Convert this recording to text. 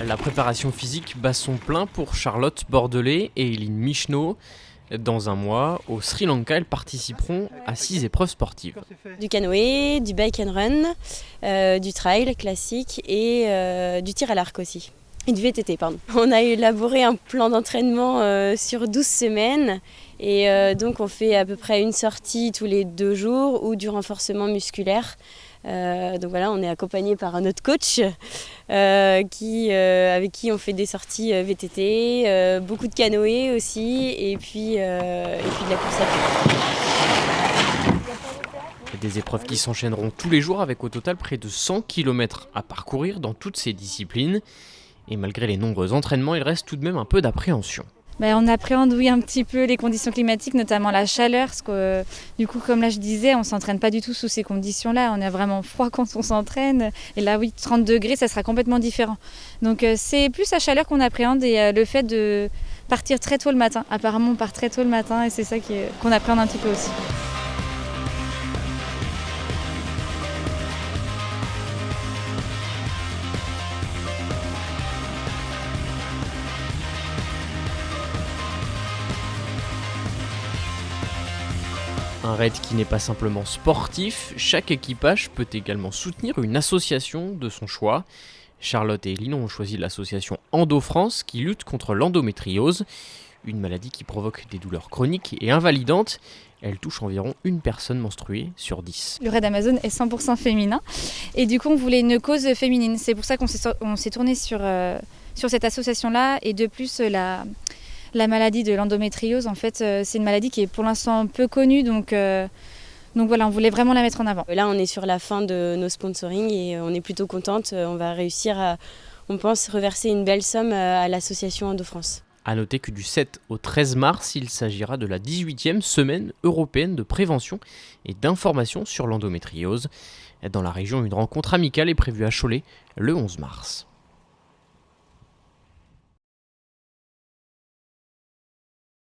La préparation physique bat son plein pour Charlotte Bordelais et Eline Michneau. Dans un mois, au Sri Lanka, elles participeront à 6 épreuves sportives. Du canoë, du bike and run, du trail classique et du tir à l'arc aussi. Et du VTT, pardon. On a élaboré un plan d'entraînement sur 12 semaines et donc on fait à peu près une sortie tous les 2 jours ou du renforcement musculaire. Donc voilà, on est accompagné par un autre coach avec qui on fait des sorties VTT, beaucoup de canoë aussi et puis de la course à pied. Des épreuves qui s'enchaîneront tous les jours avec au total près de 100 km à parcourir dans toutes ces disciplines. Et malgré les nombreux entraînements, il reste tout de même un peu d'appréhension. On appréhende un petit peu les conditions climatiques, notamment la chaleur, parce que du coup, comme là je disais, on ne s'entraîne pas du tout sous ces conditions-là, on a vraiment froid quand on s'entraîne, et là 30 degrés, ça sera complètement différent. Donc c'est plus la chaleur qu'on appréhende et le fait de partir très tôt le matin. Apparemment on part très tôt le matin et c'est ça qu'on appréhende un petit peu aussi. Un raid qui n'est pas simplement sportif, chaque équipage peut également soutenir une association de son choix. Charlotte et Eline ont choisi l'association Endo-France qui lutte contre l'endométriose, une maladie qui provoque des douleurs chroniques et invalidantes. Elle touche environ une personne menstruée sur 10. Le raid Amazon est 100% féminin et du coup on voulait une cause féminine. C'est pour ça qu'on s'est tourné sur cette association-là et de plus la maladie de l'endométriose, en fait, c'est une maladie qui est pour l'instant peu connue, donc voilà, on voulait vraiment la mettre en avant. Là, on est sur la fin de nos sponsorings et on est plutôt contente. On va réussir à, on pense, reverser une belle somme à l'association Endo-France. A noter que du 7 au 13 mars, il s'agira de la 18e semaine européenne de prévention et d'information sur l'endométriose. Dans la région, une rencontre amicale est prévue à Cholet le 11 mars.